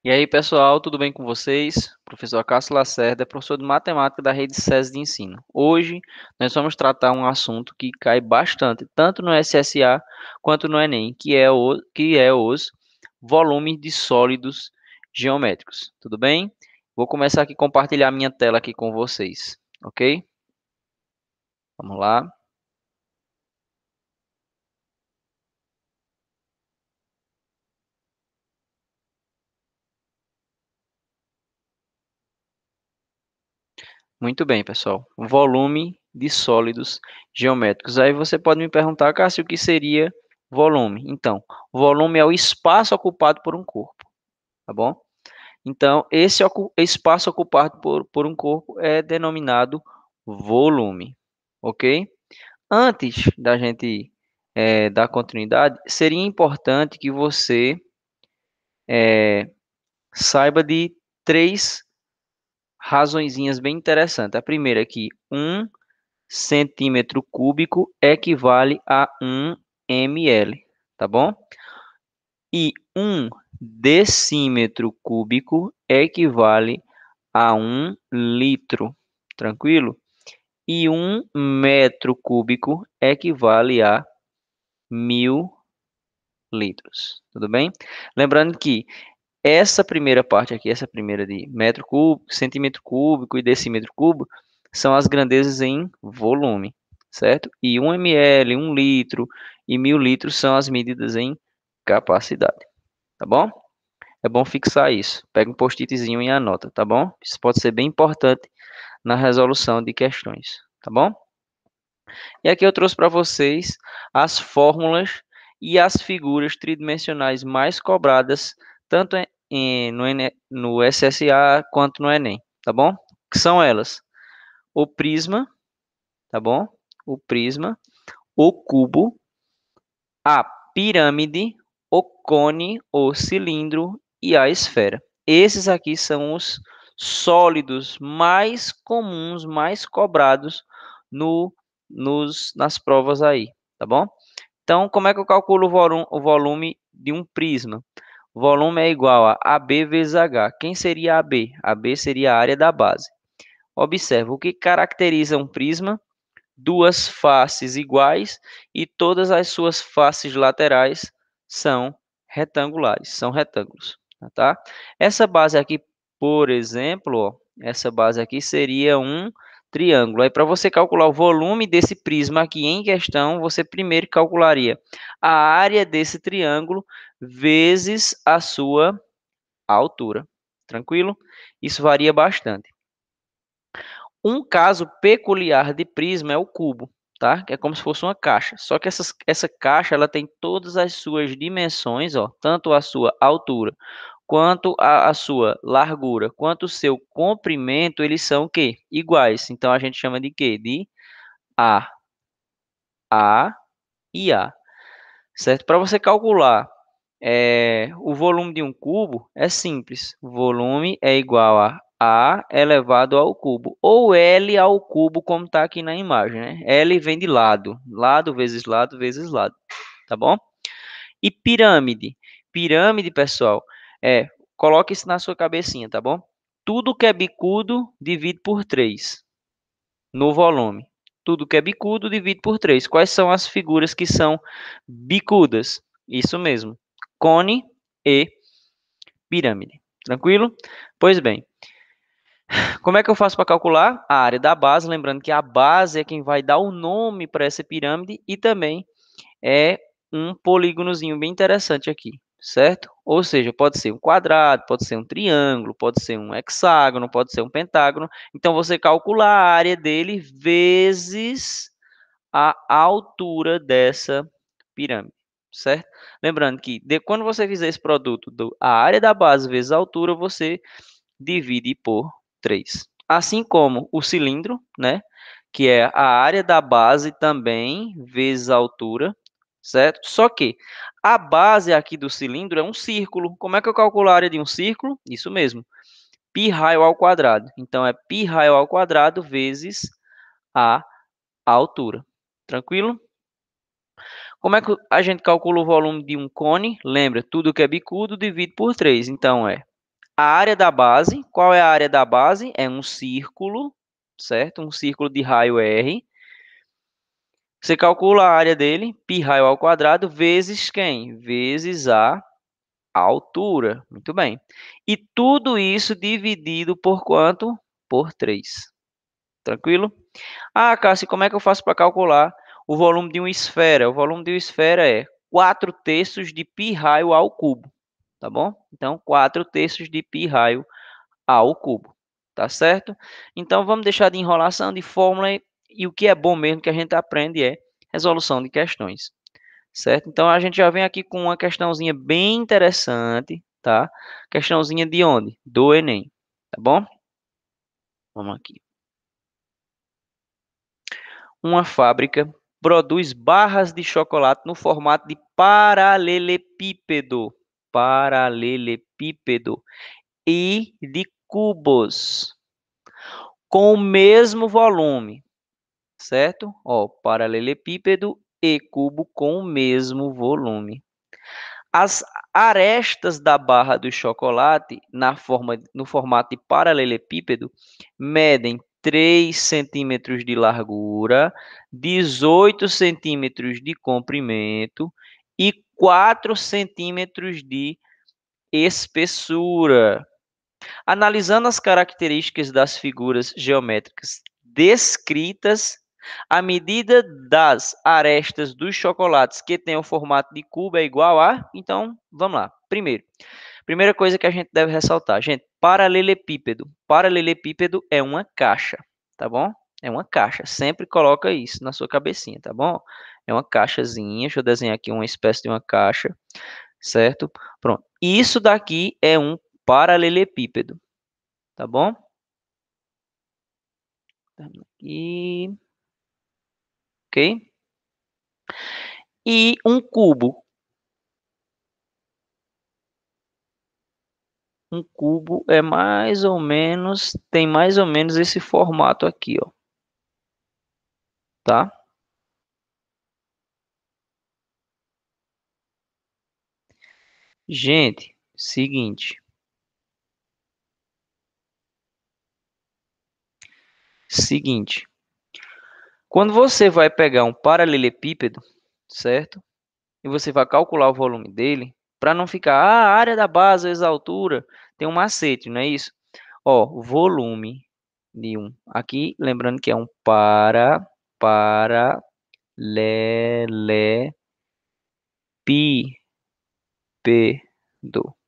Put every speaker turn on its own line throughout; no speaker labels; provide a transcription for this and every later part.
E aí, pessoal, tudo bem com vocês? Professor Cássio Lacerda, professor de matemática da Rede SESI de Ensino. Hoje, nós vamos tratar um assunto que cai bastante, tanto no SSA quanto no Enem, que é os volumes de sólidos geométricos. Tudo bem? Vou começar aqui a compartilhar minha tela aqui com vocês, ok? Vamos lá. Muito bem, pessoal. Volume de sólidos geométricos. Aí você pode me perguntar, Cássio, o que seria volume? Então, volume é o espaço ocupado por um corpo, tá bom? Então, esse espaço ocupado por um corpo é denominado volume, ok? Antes da gente dar continuidade, seria importante que você saiba de três razõezinhas bem interessantes. A primeira é que 1 centímetro cúbico equivale a 1 ml, tá bom? E 1 decímetro cúbico equivale a 1 litro, tranquilo? E 1 metro cúbico equivale a 1.000 litros, tudo bem? Lembrando que essa primeira parte aqui, essa primeira de metro cúbico, centímetro cúbico e decímetro cúbico, são as grandezas em volume, certo? E 1 ml, 1 litro e 1.000 litros são as medidas em capacidade, tá bom? É bom fixar isso. Pega um post-itzinho e anota, tá bom? Isso pode ser bem importante na resolução de questões, tá bom? E aqui eu trouxe para vocês as fórmulas e as figuras tridimensionais mais cobradas, tanto no SSA quanto no Enem, tá bom? Que são elas: o prisma, tá bom? O prisma, o cubo, a pirâmide, o cone, o cilindro e a esfera. Esses aqui são os sólidos mais comuns, mais cobrados no, nas provas aí, tá bom? Então, como é que eu calculo o volume de um prisma? O volume é igual a AB vezes H. Quem seria AB? AB seria a área da base. Observe, o que caracteriza um prisma? Duas faces iguais e todas as suas faces laterais são retangulares, são retângulos, tá? Essa base aqui, por exemplo, ó, essa base aqui seria um triângulo. Aí, para você calcular o volume desse prisma aqui em questão, você primeiro calcularia a área desse triângulo vezes a sua altura. Tranquilo? Isso varia bastante. Um caso peculiar de prisma é o cubo, tá? Que é como se fosse uma caixa. Só que essa caixa ela tem todas as suas dimensões, ó, tanto a sua altura quanto a sua largura, quanto o seu comprimento, eles são o quê? Iguais. Então a gente chama de quê? De A. A e A, certo? Para você calcular o volume de um cubo, é simples. O volume é igual a elevado ao cubo, ou L ao cubo, como está aqui na imagem, né? L vem de lado, lado vezes lado vezes lado, tá bom? E pirâmide. Pirâmide, pessoal, coloque isso na sua cabecinha, tá bom? Tudo que é bicudo, divide por 3 no volume. Tudo que é bicudo, divide por 3. Quais são as figuras que são bicudas? Isso mesmo. Cone e pirâmide. Tranquilo? Pois bem, como é que eu faço para calcular a área da base? Lembrando que a base é quem vai dar o nome para essa pirâmide e também é um polígonozinho bem interessante aqui, certo? Ou seja, pode ser um quadrado, pode ser um triângulo, pode ser um hexágono, pode ser um pentágono. Então você calcula a área dele vezes a altura dessa pirâmide, certo? Lembrando que quando você fizer esse produto, a área da base vezes a altura, você divide por 3. Assim como o cilindro, né? Que é a área da base também vezes a altura, certo? Só que a base aqui do cilindro é um círculo. Como é que eu calculo a área de um círculo? Isso mesmo, π raio ao quadrado. Então, é π raio ao quadrado vezes a altura. Tranquilo? Como é que a gente calcula o volume de um cone? Lembra, tudo que é bicudo divide por 3. Então, é A área da base, qual é a área da base? É um círculo, certo? Um círculo de raio R. Você calcula a área dele, π raio ao quadrado, vezes quem? Vezes a altura. Muito bem. E tudo isso dividido por quanto? Por 3. Tranquilo? Ah, Cássio, como é que eu faço para calcular o volume de uma esfera? O volume de uma esfera é 4/3 de π raio ao cubo. Tá bom? Então, 4/3 de π raio ao cubo. Tá certo? Então, vamos deixar de enrolação, de fórmula. E o que é bom mesmo que a gente aprende é resolução de questões. Certo? Então, a gente já vem aqui com uma questãozinha bem interessante, tá? Questãozinha de onde? Do Enem. Tá bom? Vamos aqui. Uma fábrica produz barras de chocolate no formato de paralelepípedo. Paralelepípedo. E de cubos. Com o mesmo volume. Certo? Ó, paralelepípedo e cubo com o mesmo volume. As arestas da barra do chocolate, no formato de paralelepípedo, medem 3 centímetros de largura, 18 centímetros de comprimento e 4 centímetros de espessura. Analisando as características das figuras geométricas descritas, a medida das arestas dos chocolates que têm o formato de cubo é igual a... Então, vamos lá. Primeira coisa que a gente deve ressaltar. Gente, paralelepípedo. Paralelepípedo é uma caixa, tá bom? É uma caixa. Sempre coloca isso na sua cabecinha, tá bom? É uma caixazinha. Deixa eu desenhar aqui uma espécie de uma caixa, certo? Pronto. Isso daqui é um paralelepípedo, tá bom? E, ok? E um cubo. Um cubo é mais ou menos, tem mais ou menos esse formato aqui, ó. Tá? Gente, seguinte. Seguinte. Quando você vai pegar um paralelepípedo, certo? E você vai calcular o volume dele, para não ficar, a área da base vezes a altura, tem um macete, não é isso? Ó, volume de um. Aqui, lembrando que é um paralelepípedo.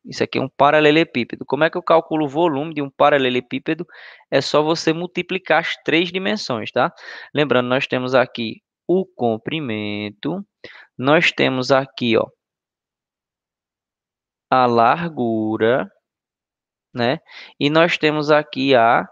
Isso aqui é um paralelepípedo. Como é que eu calculo o volume de um paralelepípedo? É só você multiplicar as 3 dimensões, tá? Lembrando, nós temos aqui o comprimento, nós temos aqui, ó, a largura, né? E nós temos aqui a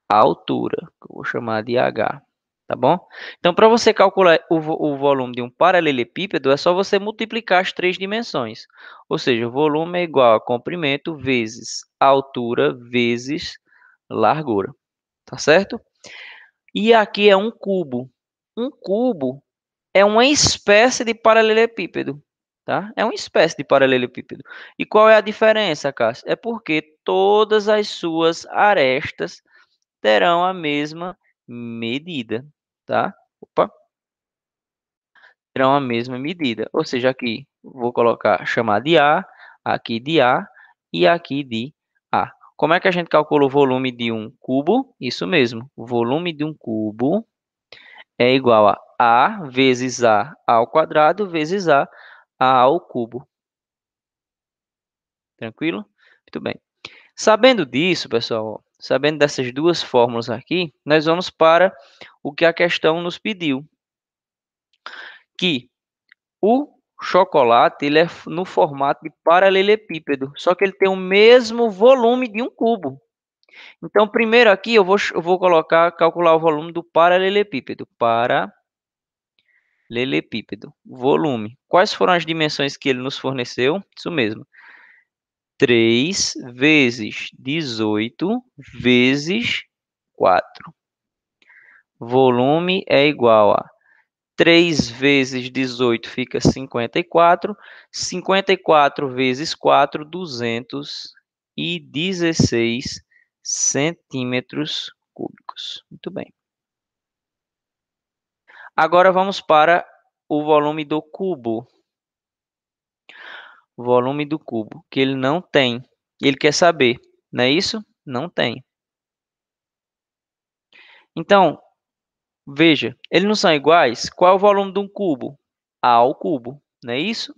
altura, que eu vou chamar de H, tá bom? Então, para você calcular o volume de um paralelepípedo, é só você multiplicar as 3 dimensões. Ou seja, o volume é igual a comprimento vezes altura vezes largura, tá certo? E aqui é um cubo. Um cubo é uma espécie de paralelepípedo, tá? É uma espécie de paralelepípedo. E qual é a diferença, Cássio? É porque todas as suas arestas terão a mesma medida, tá? Opa, terão a mesma medida. Ou seja, aqui vou colocar, chamar de A, aqui de A e aqui de A. Como é que a gente calcula o volume de um cubo? Isso mesmo, o volume de um cubo é igual a A vezes A ao quadrado vezes A ao cubo. Tranquilo? Muito bem. Sabendo disso, pessoal, sabendo dessas duas fórmulas aqui, nós vamos para o que a questão nos pediu, que o chocolate ele é no formato de paralelepípedo, só que ele tem o mesmo volume de um cubo. Então, primeiro aqui eu vou calcular o volume do paralelepípedo. Paralelepípedo, volume. Quais foram as dimensões que ele nos forneceu? Isso mesmo. 3 vezes 18 vezes 4. Volume é igual a 3 vezes 18 fica 54. 54 vezes 4, 240. e 16 centímetros cúbicos. Muito bem. Agora vamos para o volume do cubo. O volume do cubo, que ele não tem. Ele quer saber, não é isso? Não tem. Então, veja, eles não são iguais? Qual é o volume de um cubo? A ao cubo, não é isso?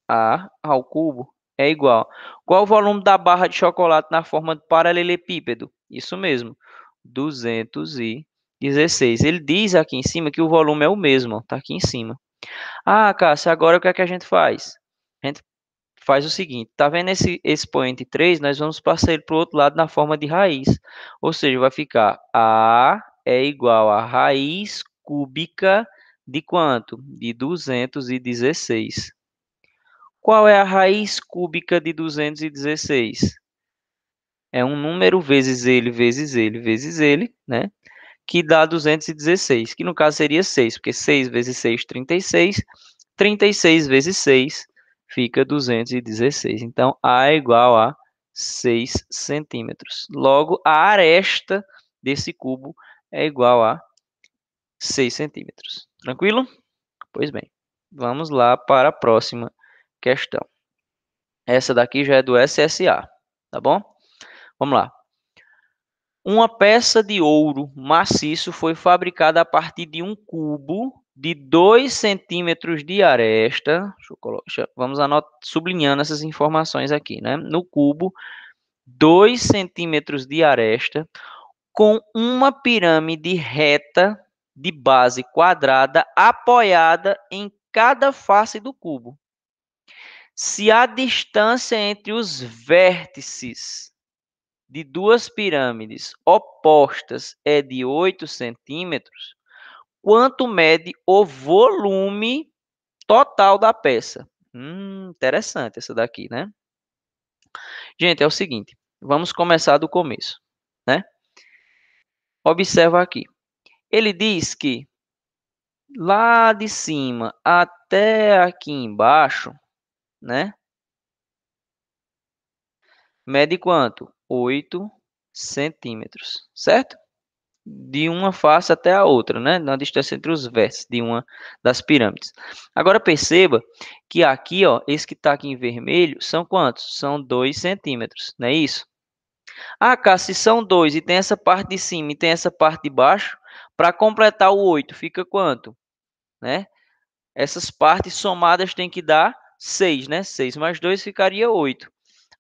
A ao cubo é igual. Qual é o volume da barra de chocolate na forma de paralelepípedo? Isso mesmo, 216. Ele diz aqui em cima que o volume é o mesmo, está aqui em cima. Ah, Cássio, agora o que é que a gente faz? A gente faz o seguinte, tá vendo esse expoente 3? Nós vamos passar ele para o outro lado na forma de raiz. Ou seja, vai ficar A é igual a raiz cúbica de quanto? De 216. Qual é a raiz cúbica de 216? É um número vezes ele, vezes ele, vezes ele, né? Que dá 216, que no caso seria 6, porque 6 vezes 6, 36. 36 vezes 6 fica 216. Então, A é igual a 6 centímetros. Logo, a aresta desse cubo é igual a 6 centímetros. Tranquilo? Pois bem, vamos lá para a próxima questão. Essa daqui já é do SSA, tá bom? Vamos lá. Uma peça de ouro maciço foi fabricada a partir de um cubo de 2 centímetros de aresta. Vamos sublinhando essas informações aqui, né? No cubo, 2 centímetros de aresta com uma pirâmide reta de base quadrada apoiada em cada face do cubo. Se a distância entre os vértices de duas pirâmides opostas é de 8 centímetros, quanto mede o volume total da peça? Interessante essa daqui, né? Gente, é o seguinte, vamos começar do começo, né? Observa aqui. Ele diz que lá de cima até aqui embaixo, né? Mede quanto? 8 centímetros, certo? De uma face até a outra, né? Na distância entre os vértices de uma das pirâmides. Agora perceba que aqui, ó, esse que está aqui em vermelho, são quantos? São 2 centímetros, não é isso? Ah, cá, se são 2 e tem essa parte de cima e tem essa parte de baixo, para completar o 8 fica quanto? Né? Essas partes somadas tem que dar 6, né? 6 mais 2 ficaria 8.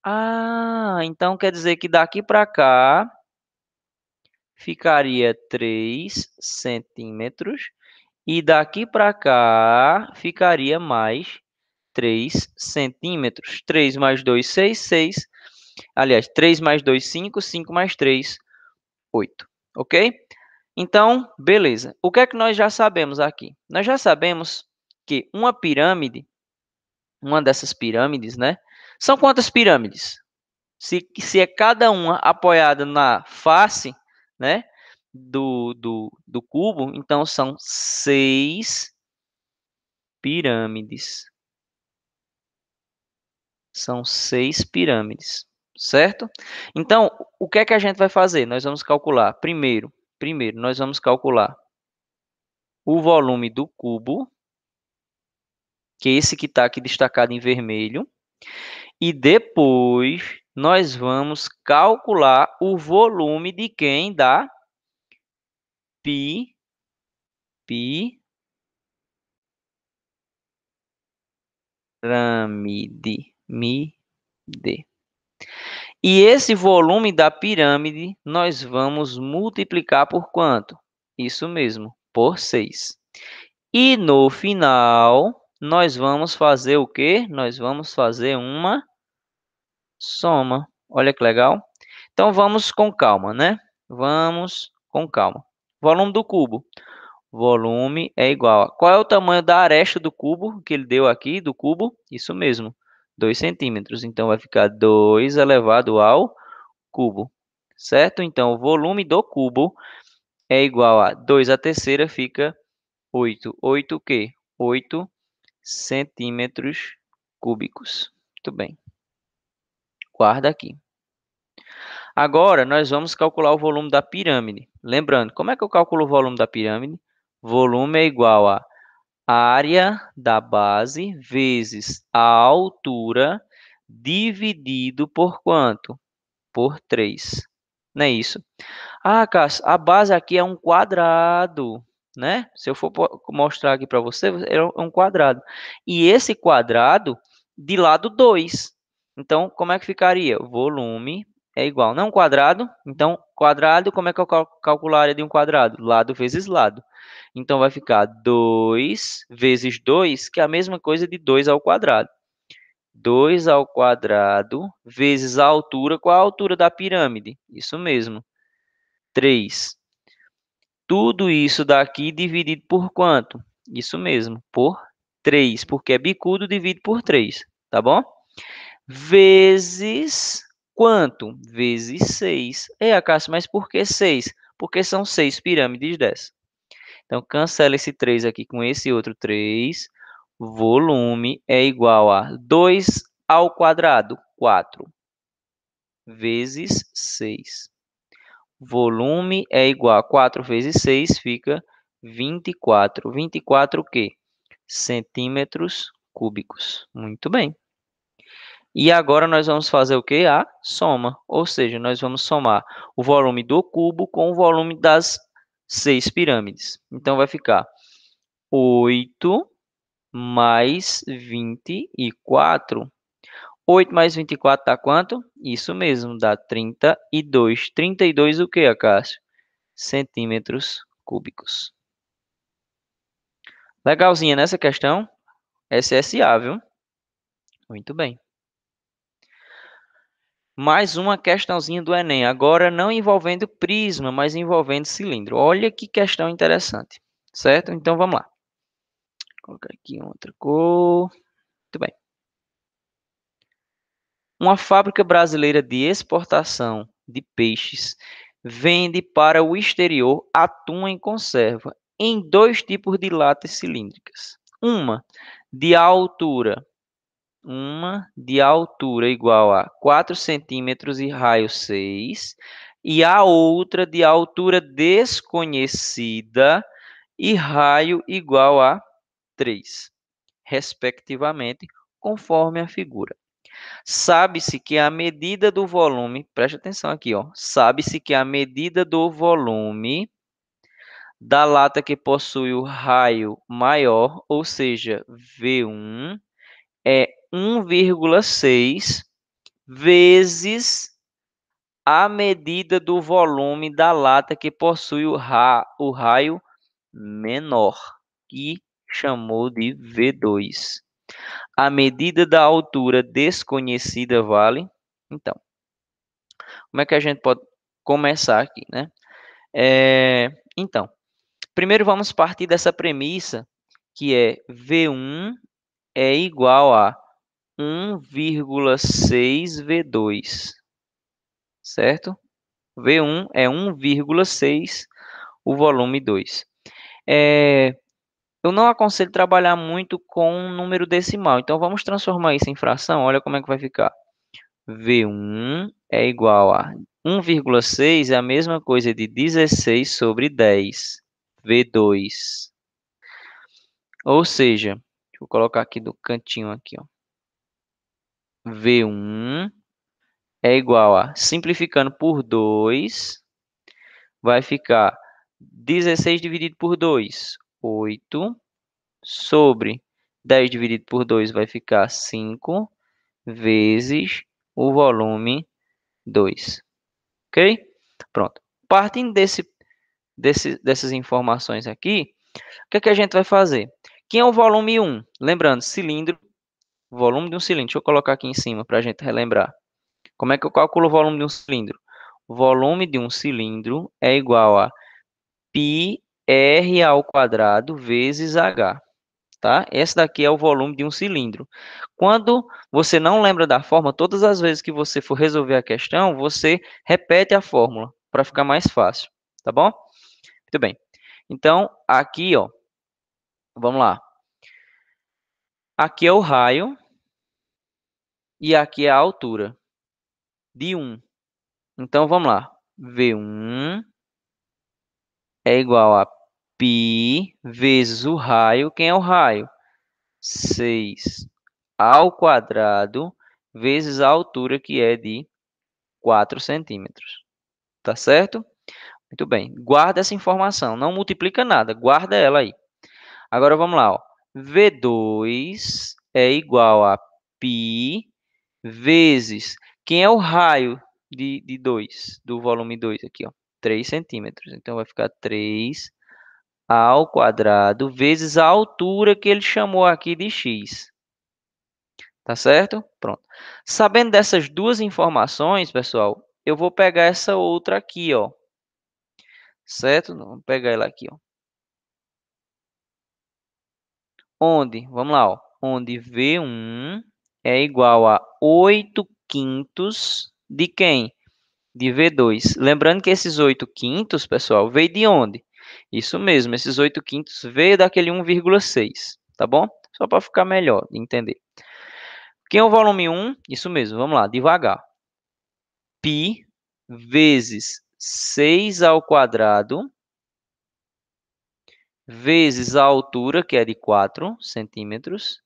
Ah, então quer dizer que daqui para cá ficaria 3 centímetros. E daqui para cá ficaria mais 3 centímetros. 3 mais 2, 6, 6. Aliás, 3 mais 2, 5. 5 mais 3, 8. Ok? Então, beleza. O que é que nós já sabemos aqui? Nós já sabemos que uma pirâmide, uma dessas pirâmides, né? São quantas pirâmides? Se é cada uma apoiada na face, né? Do cubo, então são 6 pirâmides. São 6 pirâmides, certo? Então, o que é que a gente vai fazer? Nós vamos calcular, primeiro nós vamos calcular o volume do cubo, que é esse que está aqui destacado em vermelho, e depois nós vamos calcular o volume de quem? Da pirâmide. E esse volume da pirâmide nós vamos multiplicar por quanto? Isso mesmo, por 6. E no final, nós vamos fazer o quê? Nós vamos fazer uma soma. Olha que legal. Então vamos com calma, né? Vamos com calma. Volume do cubo. Volume é igual a... Qual é o tamanho da aresta do cubo que ele deu aqui, do cubo? Isso mesmo, 2 centímetros. Então vai ficar 2 elevado ao cubo, certo? Então o volume do cubo é igual a 2 à terceira, fica 8. 8 o quê? 8 centímetros cúbicos. Muito bem. Guarda aqui. Agora, nós vamos calcular o volume da pirâmide. Lembrando, como é que eu calculo o volume da pirâmide? Volume é igual a área da base vezes a altura dividido por quanto? Por 3. Não é isso? Ah, Cássio, a base aqui é um quadrado, né? Se eu for mostrar aqui para você, é um quadrado. E esse quadrado de lado 2. Então, como é que ficaria? Volume é igual, não quadrado. Então, quadrado, como é que eu calculo a área de um quadrado? Lado vezes lado. Então, vai ficar 2 vezes 2, que é a mesma coisa de 2 ao quadrado. 2 ao quadrado vezes a altura. Qual a altura da pirâmide? Isso mesmo, 3. Tudo isso daqui dividido por quanto? Isso mesmo, por 3, porque é bicudo, divide por 3, tá bom? Vezes quanto? Vezes 6. É, Cássio, mas por que 6? Porque são 6 pirâmides dessas. Então, cancela esse 3 aqui com esse outro 3. Volume é igual a 2 ao quadrado, 4, vezes 6. Volume é igual a 4 vezes 6, fica 24. 24 o quê? Centímetros cúbicos. Muito bem. E agora nós vamos fazer o quê? A soma. Ou seja, nós vamos somar o volume do cubo com o volume das 6 pirâmides. Então, vai ficar 8 mais 24. 8 mais 24 dá quanto? Isso mesmo, dá 32. 32 o quê, Acácio? Centímetros cúbicos. Legalzinha nessa questão? SSA, viu? Muito bem. Mais uma questãozinha do Enem. Agora não envolvendo prisma, mas envolvendo cilindro. Olha que questão interessante. Certo? Então vamos lá. Vou colocar aqui outra cor. Muito bem. Uma fábrica brasileira de exportação de peixes vende para o exterior atum em conserva em 2 tipos de latas cilíndricas. De altura uma de altura igual a 4 centímetros e raio 6, e a outra de altura desconhecida e raio igual a 3, respectivamente, conforme a figura. Sabe-se que a medida do volume, preste atenção aqui, ó. Sabe-se que a medida do volume da lata que possui o raio maior, ou seja, V1, é 1,6 vezes a medida do volume da lata que possui o raio menor, que chamou de V2. A medida da altura desconhecida vale. Então, como é que a gente pode começar aqui, né? Então, primeiro vamos partir dessa premissa que é V1 é igual a 1,6 V2, certo? V1 é 1,6 o volume 2. Eu não aconselho trabalhar muito com um número decimal, então vamos transformar isso em fração. Olha como é que vai ficar. V1 é igual a 1,6 é a mesma coisa de 16 sobre 10. V2. Ou seja, deixa eu colocar aqui do cantinho aqui, ó. V1 é igual a, simplificando por 2, vai ficar 16 dividido por 2, 8, sobre 10 dividido por 2 vai ficar 5, vezes o volume 2. Ok? Pronto. Partindo dessas informações aqui, o que é que a gente vai fazer? Quem é o volume 1? Lembrando, cilindro, volume de um cilindro. Deixa eu colocar aqui em cima para a gente relembrar. Como é que eu calculo o volume de um cilindro? O volume de um cilindro é igual a πr ao quadrado vezes h. Tá? Esse daqui é o volume de um cilindro. Quando você não lembra da fórmula, todas as vezes que você for resolver a questão, você repete a fórmula para ficar mais fácil, tá bom? Muito bem. Então, aqui, ó, vamos lá. Aqui é o raio e aqui é a altura de 1. Então, vamos lá. V1 é igual a π vezes o raio. Quem é o raio? 6 ao quadrado vezes a altura, que é de 4 centímetros. Tá certo? Muito bem. Guarda essa informação. Não multiplica nada. Guarda ela aí. Agora, vamos lá. Ó. V2 é igual a π vezes... Quem é o raio de 2, do volume 2 aqui? Ó? 3 centímetros. Então, vai ficar 3 ao quadrado vezes a altura que ele chamou aqui de x. Tá certo? Pronto. Sabendo dessas duas informações, pessoal, eu vou pegar essa outra aqui, ó. Certo? Vamos pegar ela aqui, ó. Onde? Vamos lá, ó. Onde V1 é igual a 8/5 de quem? De V2. Lembrando que esses 8/5, pessoal, veio de onde? Isso mesmo, esses 8/5 veio daquele 1,6, tá bom? Só para ficar melhor de entender. Quem é o volume 1? Isso mesmo, vamos lá, devagar. Π vezes 6 ao quadrado vezes a altura, que é de 4 centímetros,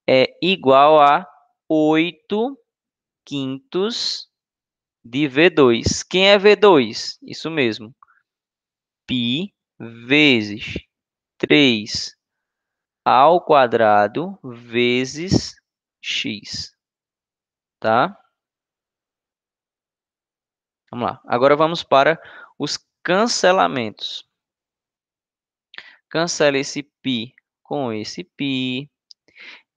é igual a 8/5 de V2. Quem é V2? Isso mesmo. Π vezes 3 ao quadrado vezes x. Tá? Vamos lá. Agora vamos para os cancelamentos. Cancela esse π com esse π.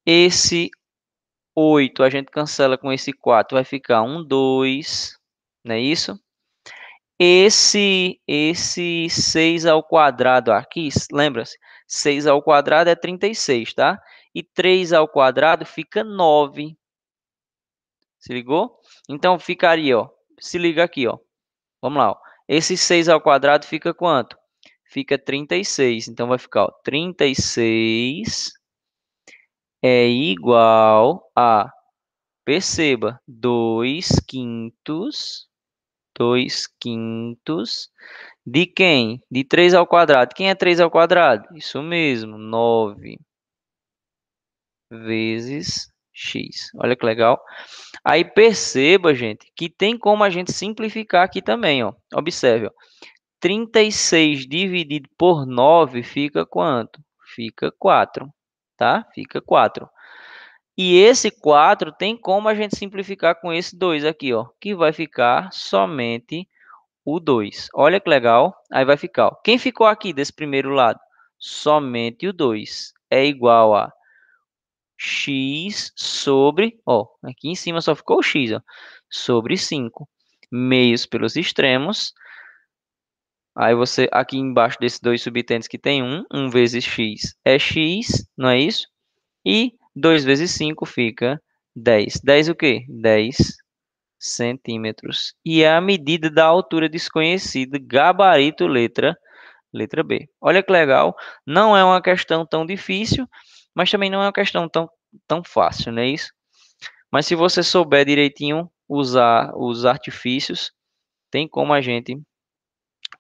Esse 8 a gente cancela com esse 4, vai ficar 1, 2, não é isso? Esse 6 ao quadrado aqui, lembra-se? 6 ao quadrado é 36, tá? E 3 ao quadrado fica 9. Se ligou? Então, ficaria, ó. Se liga aqui, ó. Vamos lá, ó. Esse 6 ao quadrado fica quanto? Fica 36. Então, vai ficar, ó, 36 é igual a, perceba, 2/5. 2/5 de quem? De 3 ao quadrado. Quem é 3 ao quadrado? Isso mesmo, 9 vezes x. Olha que legal. Aí perceba, gente, que tem como a gente simplificar aqui também, ó. Observe, ó. 36 dividido por 9 fica quanto? Fica 4, tá? Fica 4. E esse 4 tem como a gente simplificar com esse 2 aqui, ó, que vai ficar somente o 2. Olha que legal. Aí vai ficar, ó. Quem ficou aqui desse primeiro lado? Somente o 2. É igual a x sobre, ó, aqui em cima só ficou o x, ó, sobre 5. Meios pelos extremos. Aí você, aqui embaixo desses dois subtendes que tem 1 vezes x é x, não é isso? E 2 vezes 5 fica 10. 10 o quê? 10 centímetros. E é a medida da altura desconhecida, gabarito letra B. Olha que legal. Não é uma questão tão difícil, mas também não é uma questão tão fácil, não é isso? Mas se você souber direitinho usar os artifícios, tem como a gente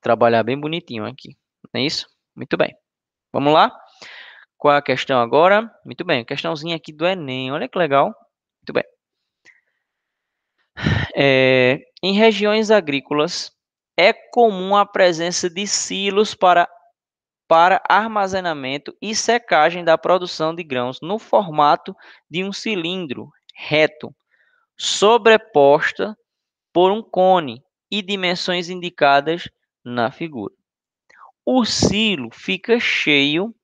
trabalhar bem bonitinho aqui. Não é isso? Muito bem. Vamos lá? Qual é a questão agora? Muito bem, questãozinha aqui do Enem. Olha que legal. Muito bem. Em regiões agrícolas, é comum a presença de silos para armazenamento e secagem da produção de grãos no formato de um cilindro reto, sobreposta por um cone e dimensões indicadas na figura. O silo fica cheio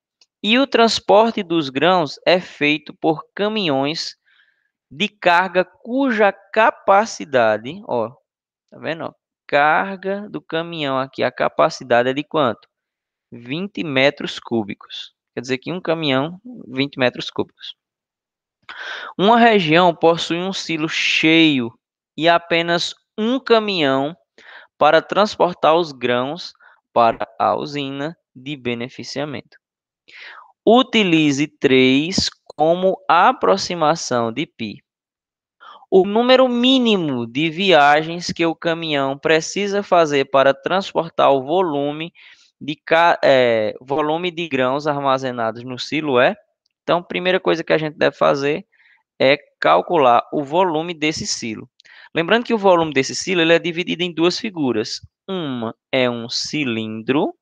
e o transporte dos grãos é feito por caminhões de carga cuja capacidade, ó, tá vendo? Ó, carga do caminhão aqui, a capacidade é de quanto? 20 metros cúbicos. Quer dizer que um caminhão, 20 metros cúbicos. Uma região possui um silo cheio e apenas um caminhão para transportar os grãos para a usina de beneficiamento. Utilize 3 como aproximação de π. O número mínimo de viagens que o caminhão precisa fazer para transportar o volume de grãos armazenados no silo é. Então, a primeira coisa que a gente deve fazer é calcular o volume desse silo. Lembrando que o volume desse silo ele é dividido em duas figuras. Uma é um cilindro,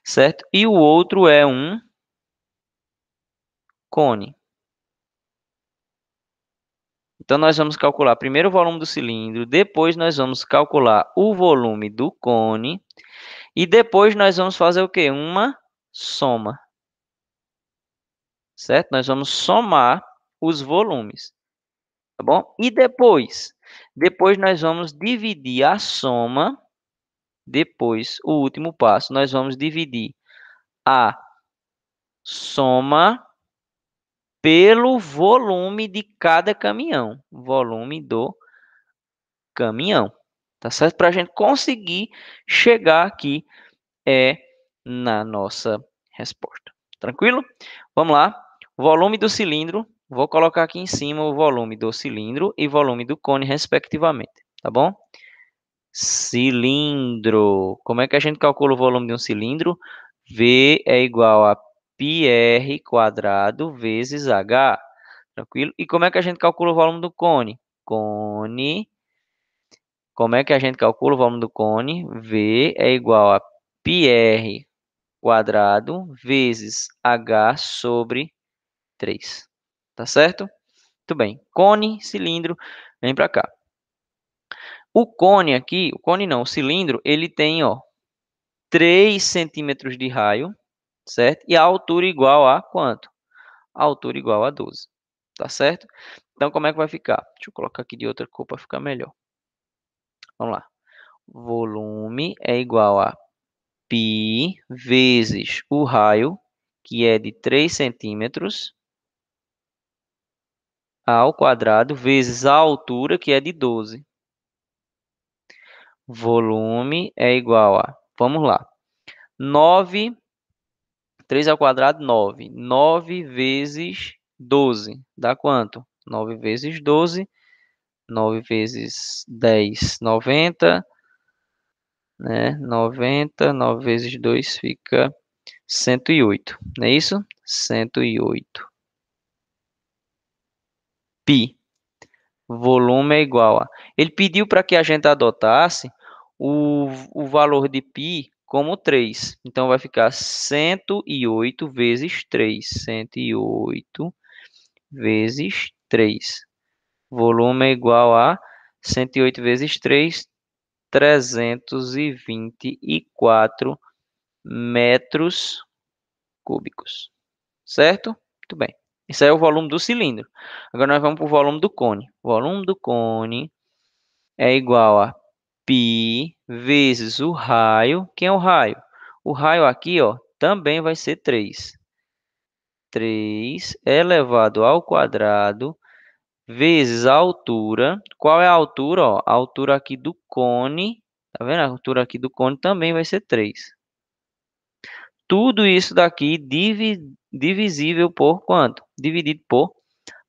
certo? E o outro é um cone. Então, nós vamos calcular primeiro o volume do cilindro, depois nós vamos calcular o volume do cone, e depois nós vamos fazer o quê? Uma soma, certo? Nós vamos somar os volumes, tá bom? E depois nós vamos dividir a soma, depois, o último passo, nós vamos dividir a soma pelo volume de cada caminhão, volume do caminhão, tá certo? Para a gente conseguir chegar aqui na nossa resposta. Tranquilo? Vamos lá. Volume do cilindro. Vou colocar aqui em cima o volume do cilindro e volume do cone, respectivamente. Tá bom? Cilindro. Como é que a gente calcula o volume de um cilindro? V é igual a πr quadrado vezes h. Tranquilo? E como é que a gente calcula o volume do cone? Como é que a gente calcula o volume do cone? V é igual a πr quadrado vezes h sobre 3. Tá certo? Muito bem. Cone, cilindro, vem para cá. O cone aqui, o cone não, o cilindro, ele tem, ó, 3 centímetros de raio, certo? E a altura igual a quanto? A altura igual a 12. Tá certo? Então, como é que vai ficar? Deixa eu colocar aqui de outra cor para ficar melhor. Vamos lá. Volume é igual a π vezes o raio, que é de 3 centímetros, ao quadrado, vezes a altura, que é de 12. Volume é igual a, vamos lá, 9, 3 ao quadrado, 9. 9 vezes 12, dá quanto? 9 vezes 12, 9 vezes 10, 90, né? 90, 9 vezes 2 fica 108, não é isso? 108. Pi. Volume é igual a... Ele pediu para que a gente adotasse o valor de π como 3. Então, vai ficar 108 vezes 3. 108 vezes 3. Volume é igual a 108 vezes 3, 324 metros cúbicos. Certo? Muito bem. Esse é o volume do cilindro. Agora nós vamos para o volume do cone. O volume do cone é igual a π vezes o raio. Quem é o raio? O raio aqui, ó, também vai ser 3. 3 elevado ao quadrado vezes a altura. Qual é a altura? Ó? A altura aqui do cone. Tá vendo? A altura aqui do cone também vai ser 3. Tudo isso daqui divisível por quanto? Dividido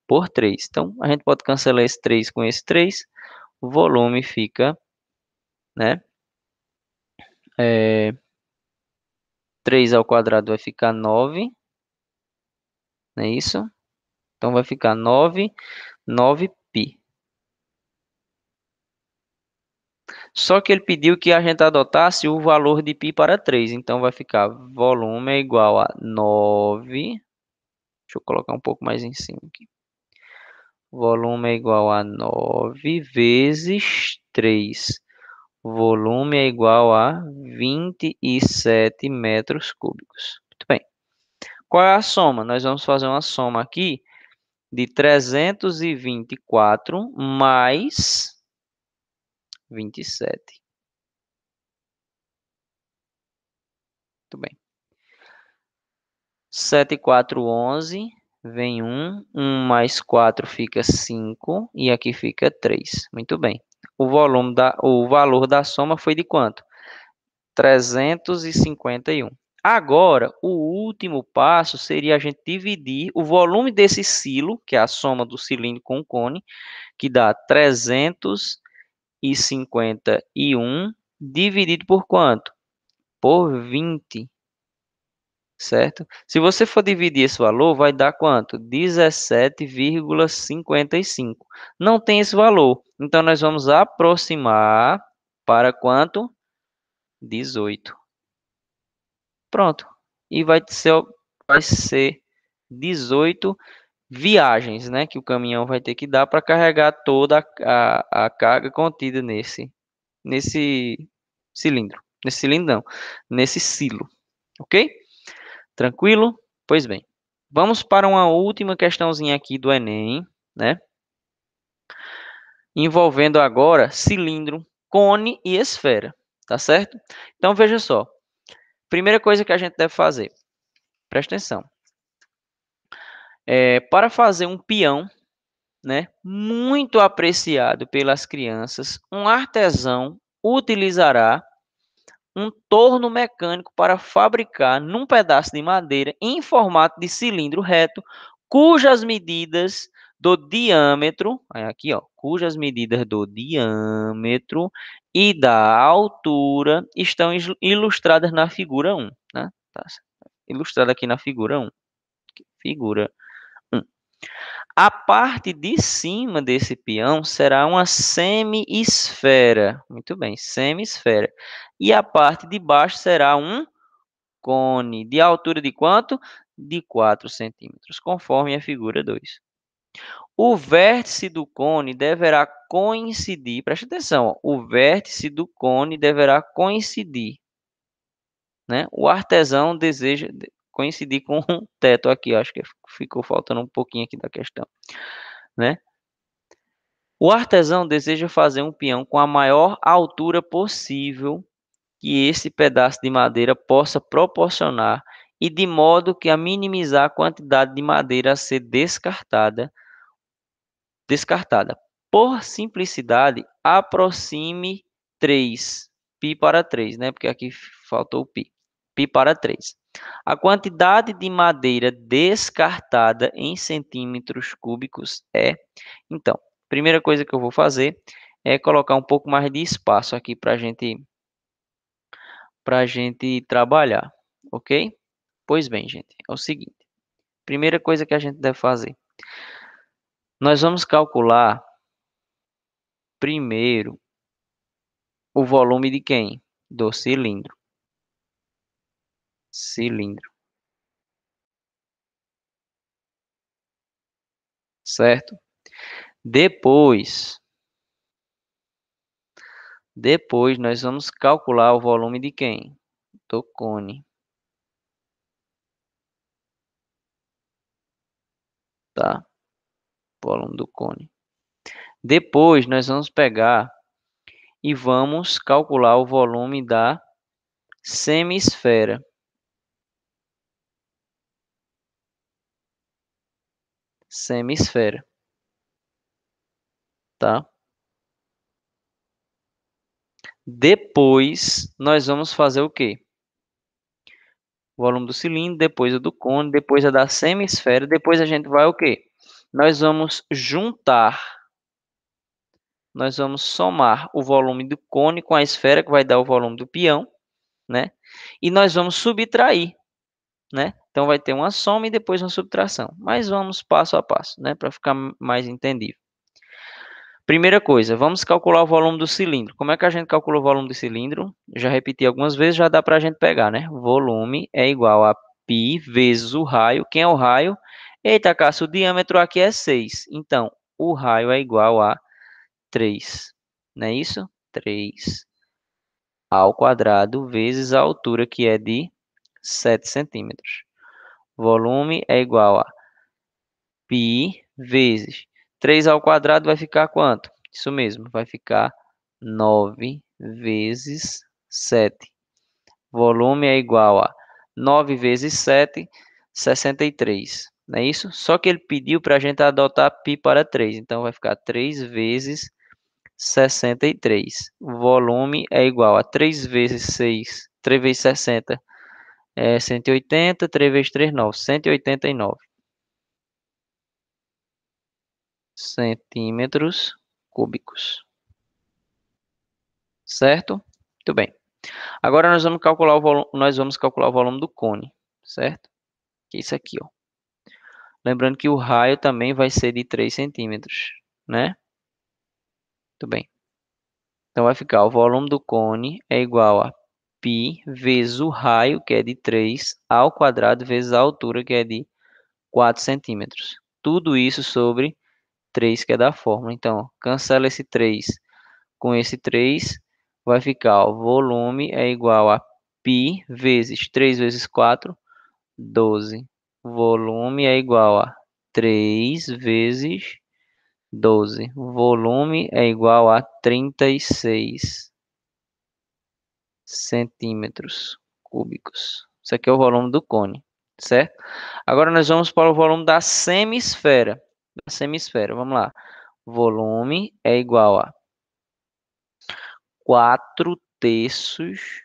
por 3. Então, a gente pode cancelar esse 3 com esse 3. O volume fica, né? 3 ao quadrado vai ficar 9. Não é isso? Então, vai ficar 9π. Só que ele pediu que a gente adotasse o valor de π para 3. Então, vai ficar volume é igual a 9. Deixa eu colocar um pouco mais em cima aqui. Volume é igual a 9 vezes 3. Volume é igual a 27 metros cúbicos. Muito bem. Qual é a soma? Nós vamos fazer uma soma aqui de 324 mais 27. Muito bem. 7 e 4, 11. Vem 1. 1 mais 4 fica 5. E aqui fica 3. Muito bem. O valor da soma foi de quanto? 351. Agora, o último passo seria a gente dividir o volume desse silo, que é a soma do cilindro com o cone, que dá 351, dividido por quanto? Por 20, certo? Se você for dividir esse valor, vai dar quanto? 17,55. Não tem esse valor. Então, nós vamos aproximar para quanto? 18. Pronto. E vai ser 18 viagens, né? Que o caminhão vai ter que dar para carregar toda a carga contida nesse cilindro. Nesse cilindro, não. Nesse silo. Ok? Tranquilo? Pois bem. Vamos para uma última questãozinha aqui do Enem, né? Envolvendo agora cilindro, cone e esfera, tá certo? Então veja só. Primeira coisa que a gente deve fazer, presta atenção. Para fazer um peão, né, muito apreciado pelas crianças, um artesão utilizará um torno mecânico para fabricar num pedaço de madeira em formato de cilindro reto, cujas medidas do diâmetro, aqui ó, cujas medidas do diâmetro e da altura estão ilustradas na figura 1, né? Tá ilustrado aqui na figura 1. Figura 1. A parte de cima desse peão será uma semi-esfera. Muito bem, semi-esfera. E a parte de baixo será um cone. De altura de quanto? De 4 centímetros, conforme a figura 2. O vértice do cone deverá coincidir. Preste atenção, ó, o vértice do cone deverá coincidir, né? O artesão deseja coincidir com o teto aqui. Acho que ficou faltando um pouquinho aqui da questão, né? O artesão deseja fazer um peão com a maior altura possível que esse pedaço de madeira possa proporcionar e de modo que a minimizar a quantidade de madeira a ser descartada. Por simplicidade, aproxime 3, π para 3, né? Porque aqui faltou o π. Π para 3. A quantidade de madeira descartada em centímetros cúbicos é... Então, primeira coisa que eu vou fazer é colocar um pouco mais de espaço aqui para a gente trabalhar, ok? Pois bem, gente, é o seguinte. Primeira coisa que a gente deve fazer. Nós vamos calcular primeiro o volume de quem? Do cilindro. Cilindro, certo? Depois nós vamos calcular o volume de quem? Do cone, tá? Volume do cone. Depois nós vamos pegar e vamos calcular o volume da semisfera. Semisfera, tá? Depois nós vamos fazer o quê? O volume do cilindro, depois o do cone, depois a da semisfera, depois a gente vai o quê? Nós vamos juntar, nós vamos somar o volume do cone com a esfera, que vai dar o volume do peão, né? E nós vamos subtrair, né? Então vai ter uma soma e depois uma subtração. Mas vamos passo a passo, né? Para ficar mais entendível. Primeira coisa, vamos calcular o volume do cilindro. Como é que a gente calcula o volume do cilindro? Já repeti algumas vezes, já dá para a gente pegar, né? Volume é igual a π vezes o raio. Quem é o raio? Eita, Cássio, o diâmetro aqui é 6. Então, o raio é igual a 3. Não é isso? 3 ao quadrado vezes a altura, que é de 7 centímetros. Volume é igual a π vezes 3 ao quadrado vai ficar quanto? Isso mesmo, vai ficar 9 vezes 7. Volume é igual a 9 vezes 7, 63. Não é isso? Só que ele pediu para a gente adotar π para 3. Então vai ficar 3 vezes 63. Volume é igual a 3 vezes 6, 3 vezes 60 É 180, 3 vezes 3, 9. 189 centímetros cúbicos. Certo? Muito bem. Agora nós vamos calcular o volume do cone, certo? Que é isso aqui, ó. Lembrando que o raio também vai ser de 3 centímetros, né? Muito bem. Então vai ficar o volume do cone é igual a π vezes o raio, que é de 3, ao quadrado, vezes a altura, que é de 4 centímetros. Tudo isso sobre 3, que é da fórmula. Então, cancela esse 3 com esse 3, vai ficar o volume é igual a π vezes 3 vezes 4, 12. Volume é igual a 3 vezes 12. Volume é igual a 36 centímetros cúbicos. Isso aqui é o volume do cone, certo? Agora nós vamos para o volume da semisfera. Vamos lá. Volume é igual a 4 terços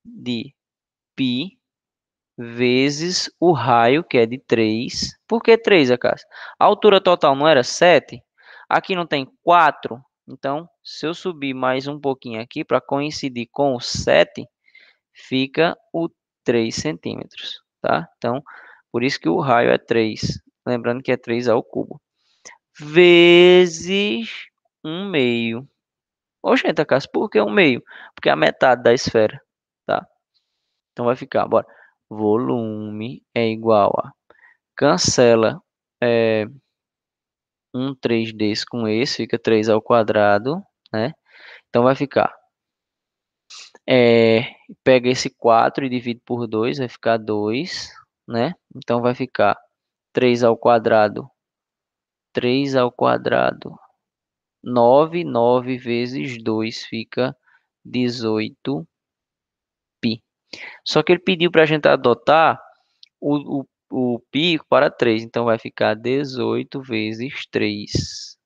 de π vezes o raio, que é de 3. Por que 3, Acácio? A altura total não era 7? Aqui não tem 4? Então, se eu subir mais um pouquinho aqui para coincidir com o 7, fica o 3 centímetros, tá? Então, por isso que o raio é 3. Lembrando que é 3 ao cubo. Vezes 1/2. Oxente, Acácio, por que 1/2? Porque é a metade da esfera, tá? Então vai ficar, bora. Volume é igual a... Cancela um 3 desse com esse, fica 3 ao quadrado, né? Então vai ficar... pega esse 4 e divide por 2, vai ficar 2, né? Então vai ficar 3 ao quadrado. 3 ao quadrado. 9, 9 vezes 2 fica 18 π. Só que ele pediu para a gente adotar o π para 3. Então vai ficar 18 vezes 3.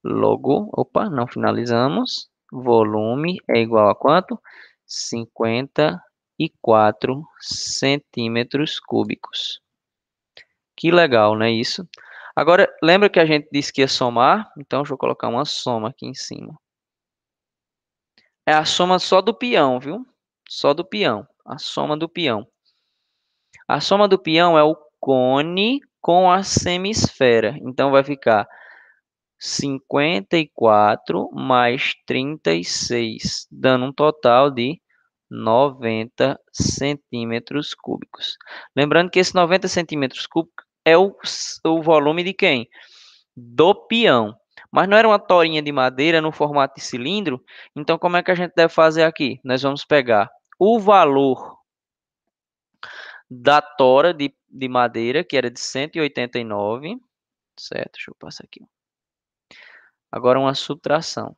Logo, opa, não finalizamos. Volume é igual a quanto? 54 centímetros cúbicos. Que legal, não é isso? Agora, lembra que a gente disse que ia somar? Então, deixa eu colocar uma soma aqui em cima. É a soma só do peão, viu? Só do peão. A soma do peão. A soma do peão é o cone com a semisfera. Então, vai ficar 54 mais 36, dando um total de 90 centímetros cúbicos. Lembrando que esse 90 centímetros cúbicos é o volume de quem? Do peão. Mas não era uma torinha de madeira no formato de cilindro? Então, como é que a gente deve fazer aqui? Nós vamos pegar o valor da tora de madeira, que era de 189, certo? Deixa eu passar aqui. Agora uma subtração.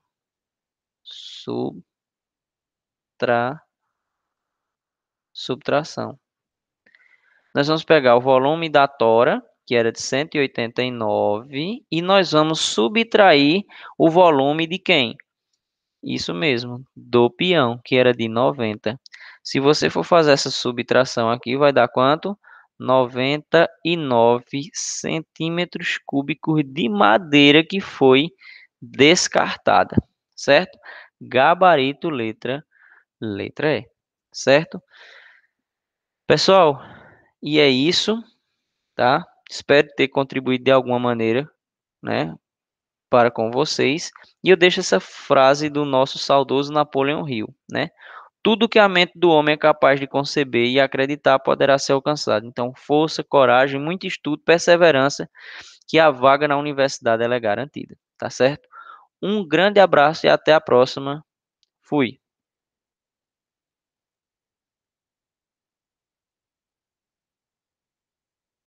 Subtração. Nós vamos pegar o volume da tora, que era de 189, e nós vamos subtrair o volume de quem? Isso mesmo, do peão, que era de 90. Se você for fazer essa subtração aqui, vai dar quanto? 99 centímetros cúbicos de madeira que foi descartada, certo? Gabarito, letra E, certo? Pessoal, e é isso, tá? Espero ter contribuído de alguma maneira, né, para com vocês. E eu deixo essa frase do nosso saudoso Napoleão Hill, né? Tudo que a mente do homem é capaz de conceber e acreditar poderá ser alcançado. Então, força, coragem, muito estudo, perseverança, que a vaga na universidade ela é garantida, tá certo? Um grande abraço e até a próxima. Fui.